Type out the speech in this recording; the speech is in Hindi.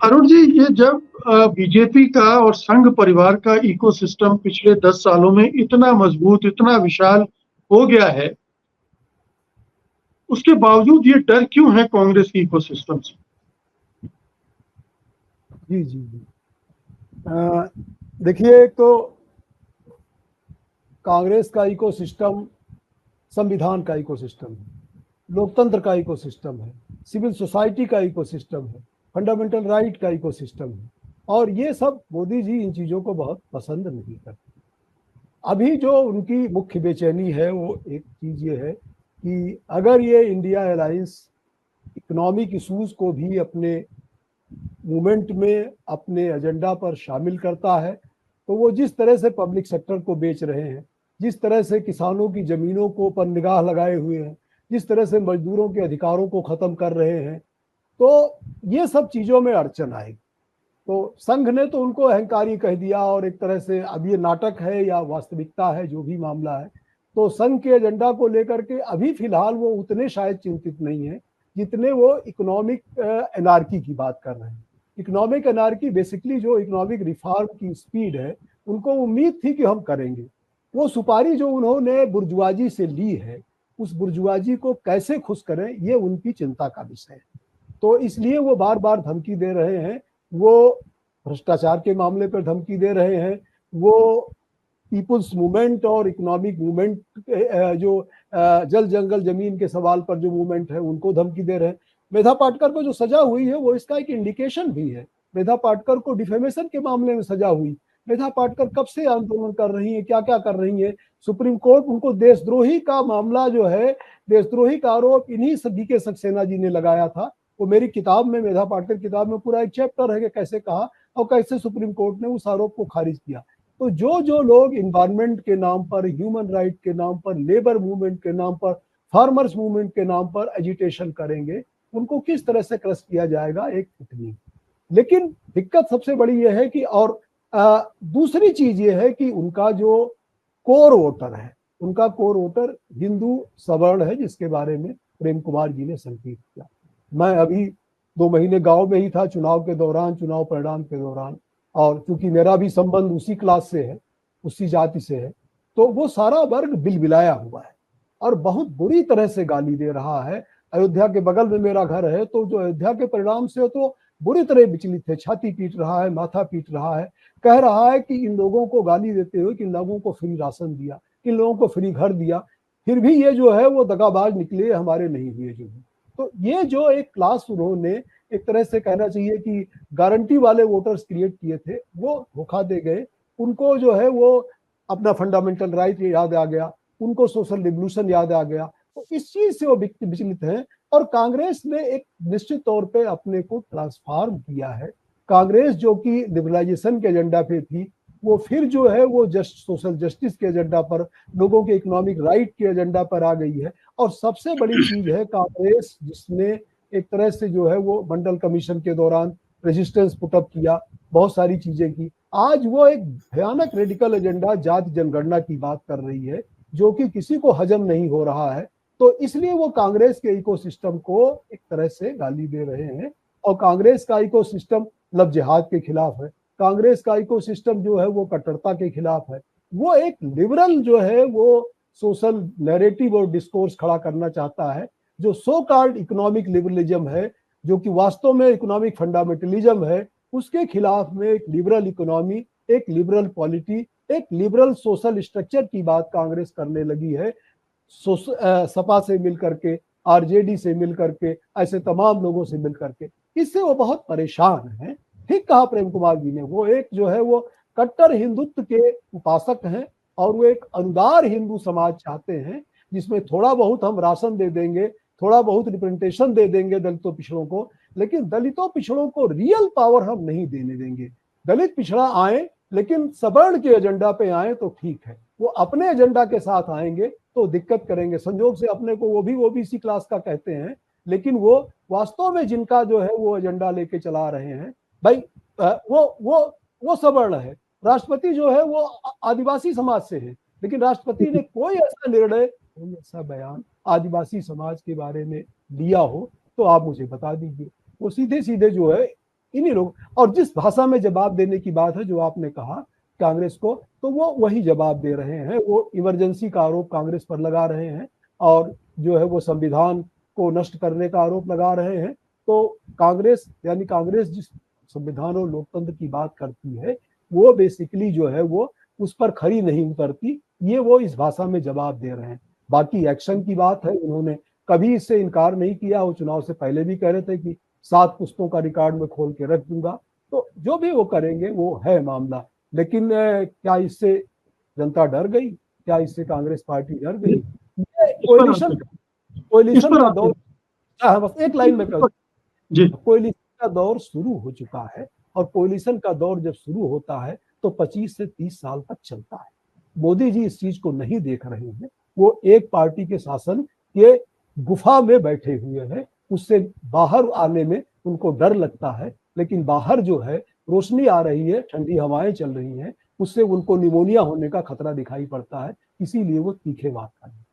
अरुण जी, ये जब बीजेपी का और संघ परिवार का इकोसिस्टम पिछले 10 सालों में इतना मजबूत, इतना विशाल हो गया है, उसके बावजूद ये डर क्यों है कांग्रेस की इकोसिस्टम से? जी जी जी। देखिए, एक तो कांग्रेस का इकोसिस्टम संविधान का इकोसिस्टम है, लोकतंत्र का इकोसिस्टम है, सिविल सोसाइटी का इकोसिस्टम है, फंडामेंटल राइट का इकोसिस्टम है। और ये सब मोदी जी इन चीज़ों को बहुत पसंद नहीं करते। अभी जो उनकी मुख्य बेचैनी है वो एक चीज़ ये है कि अगर ये इंडिया अलायंस इकोनॉमिक इशूज़ को भी अपने मूवमेंट में, अपने एजेंडा पर शामिल करता है, तो वो जिस तरह से पब्लिक सेक्टर को बेच रहे हैं, जिस तरह से किसानों की ज़मीनों को पर निगाह लगाए हुए हैं, जिस तरह से मजदूरों के अधिकारों को ख़त्म कर रहे हैं, तो ये सब चीज़ों में अड़चन आएगी। तो संघ ने तो उनको अहंकारी कह दिया, और एक तरह से अब ये नाटक है या वास्तविकता है, जो भी मामला है, तो संघ के एजेंडा को लेकर के अभी फिलहाल वो उतने शायद चिंतित नहीं है जितने वो इकोनॉमिक एनार्की की बात कर रहे हैं। इकोनॉमिक एनार्की बेसिकली जो इकोनॉमिक रिफॉर्म की स्पीड है, उनको उम्मीद थी कि हम करेंगे। वो सुपारी जो उन्होंने बुर्जुआजी से ली है, उस बुर्जुआजी को कैसे खुश करें, ये उनकी चिंता का विषय है। तो इसलिए वो बार बार धमकी दे रहे हैं। वो भ्रष्टाचार के मामले पर धमकी दे रहे हैं, वो पीपुल्स मूवमेंट और इकोनॉमिक मूवमेंट, जो जल जंगल जमीन के सवाल पर जो मूवमेंट है, उनको धमकी दे रहे हैं। मेधा पाटकर को जो सजा हुई है वो इसका एक इंडिकेशन भी है। मेधा पाटकर को डिफेमेशन के मामले में सजा हुई। मेधा पाटकर कब से आंदोलन कर रही है, क्या क्या कर रही है। सुप्रीम कोर्ट उनको देशद्रोही का मामला जो है, देशद्रोही का आरोप इन्हीं सभी के सक्सेना जी ने लगाया था। वो मेरी किताब में, मेधा पाटकर किताब में पूरा एक चैप्टर है कि कैसे कहा और कैसे सुप्रीम कोर्ट ने उस आरोप को खारिज किया। तो जो जो लोग इन्वायरमेंट के नाम पर, ह्यूमन राइट के नाम पर, लेबर मूवमेंट के नाम पर, फार्मर्स मूवमेंट के नाम पर एजिटेशन करेंगे, उनको किस तरह से क्रश किया जाएगा, एक टिप्पणी। लेकिन दिक्कत सबसे बड़ी यह है कि, और दूसरी चीज ये है कि उनका जो कोर वोटर है, उनका कोर वोटर हिंदू सवर्ण है, जिसके बारे में प्रेम कुमार जी ने संकेत किया। मैं अभी 2 महीने गांव में ही था, चुनाव के दौरान, चुनाव परिणाम के दौरान, और क्योंकि मेरा भी संबंध उसी क्लास से है, उसी जाति से है, तो वो सारा वर्ग बिलबिलाया हुआ है और बहुत बुरी तरह से गाली दे रहा है। अयोध्या के बगल में मेरा घर है, तो जो अयोध्या के परिणाम से तो बुरी तरह विचलित है, छाती पीट रहा है, माथा पीट रहा है, कह रहा है कि इन लोगों को गाली देते हुए कि इन लोगों को फ्री राशन दिया, इन लोगों को फ्री घर दिया, फिर भी ये जो है वो दगाबाज निकले, हमारे नहीं हुए जो है। तो ये जो एक क्लास उन्होंने, एक तरह से कहना चाहिए कि गारंटी वाले वोटर्स क्रिएट किए थे, वो धोखा दे गए। उनको जो है वो अपना फंडामेंटल राइट याद आ गया, उनको सोशल रिवोल्यूशन याद आ गया, तो इस चीज से वो विचलित हैं। और कांग्रेस ने एक निश्चित तौर पे अपने को ट्रांसफॉर्म किया है। कांग्रेस जो कि लिबरलाइजेशन के एजेंडा पे थी, वो फिर जो है वो सोशल जस्टिस के एजेंडा पर, लोगों के इकोनॉमिक राइट के एजेंडा पर आ गई है। और सबसे बड़ी चीज है कांग्रेस, जिसने एक तरह से जो है वो मंडल कमीशन के दौरान रेजिस्टेंस पुटअप किया, बहुत सारी चीजें की। आज वो एक भयानक रेडिकल एजेंडा जाति जनगणना की बात कर रही है, जो कि किसी को हजम नहीं हो रहा है। तो इसलिए वो कांग्रेस के इकोसिस्टम को एक तरह से गाली दे रहे हैं। और कांग्रेस का इकोसिस्टम लव जिहाद के खिलाफ है, कांग्रेस का इकोसिस्टम जो है वो कट्टरता के खिलाफ है। वो एक लिबरल जो है वो सोशल नैरेटिव और डिस्कोर्स खड़ा करना चाहता है, जो सो कॉल्ड इकोनॉमिक लिबरलिज्म है, जो कि वास्तव में इकोनॉमिक फंडामेंटलिज्म है, उसके खिलाफ में एक लिबरल इकोनॉमी, एक लिबरल पॉलिटी, एक लिबरल सोशल स्ट्रक्चर की बात कांग्रेस करने लगी है। सपा से मिल करके, आरजेडी से मिल करके, ऐसे तमाम लोगों से मिल करके, इससे वो बहुत परेशान है। ठीक कहा प्रेम कुमार जी ने, वो एक जो है वो कट्टर हिंदुत्व के उपासक हैं, और वो एक अनुदार हिंदू समाज चाहते हैं, जिसमें थोड़ा बहुत हम राशन दे देंगे, थोड़ा बहुत रिप्रेजेंटेशन दे देंगे दलितों पिछड़ों को, लेकिन दलितों पिछड़ों को रियल पावर हम नहीं देने देंगे। दलित पिछड़ा आए, लेकिन सवर्ण के एजेंडा पे आए तो ठीक है, वो अपने एजेंडा के साथ आएंगे तो दिक्कत करेंगे। संजोग से अपने को वो भी ओबीसी क्लास का कहते हैं, लेकिन वो वास्तव में जिनका जो है वो एजेंडा लेके चला रहे हैं, भाई वो सवर्ण है। राष्ट्रपति जो है वो आदिवासी समाज से है, लेकिन राष्ट्रपति ने कोई ऐसा निर्णय, कोई ऐसा बयान आदिवासी समाज के बारे में लिया हो तो आप मुझे बता दीजिए। वो सीधे सीधे जो है इन्हीं लोग, और जिस भाषा में जवाब देने की बात है जो आपने कहा कांग्रेस को, तो वो वही जवाब दे रहे हैं। वो इमरजेंसी का आरोप कांग्रेस पर लगा रहे हैं और जो है वो संविधान को नष्ट करने का आरोप लगा रहे हैं। तो कांग्रेस यानी कांग्रेस जिस संविधान और लोकतंत्र की बात करती है वो बेसिकली जो है वो उस पर खरी नहीं उतरती, ये वो इस भाषा में जवाब दे रहे हैं। बाकी एक्शन की बात है, उन्होंने कभी इससे इनकार नहीं किया। वो चुनाव से पहले भी कह रहे थे कि 7 पुस्तकों का रिकॉर्ड में खोल के रख दूंगा। तो जो भी वो करेंगे वो है मामला। लेकिन क्या इससे जनता डर गई? क्या इससे कांग्रेस पार्टी डर गई? कोलिशन पर का आते दौर, बस एक लाइन में हैं जी। कोलिशन का दौर शुरू हो चुका है। और कोलिशन का दौर जब शुरू होता है तो 25 से 30 साल तक चलता है। मोदी जी इस चीज को नहीं देख रहे हैं। वो एक पार्टी के शासन के गुफा में बैठे हुए हैं, उससे बाहर आने में उनको डर लगता है। लेकिन बाहर जो है रोशनी आ रही है, ठंडी हवाएं चल रही हैं, उससे उनको निमोनिया होने का खतरा दिखाई पड़ता है, इसीलिए वो तीखे बात कर रहे हैं।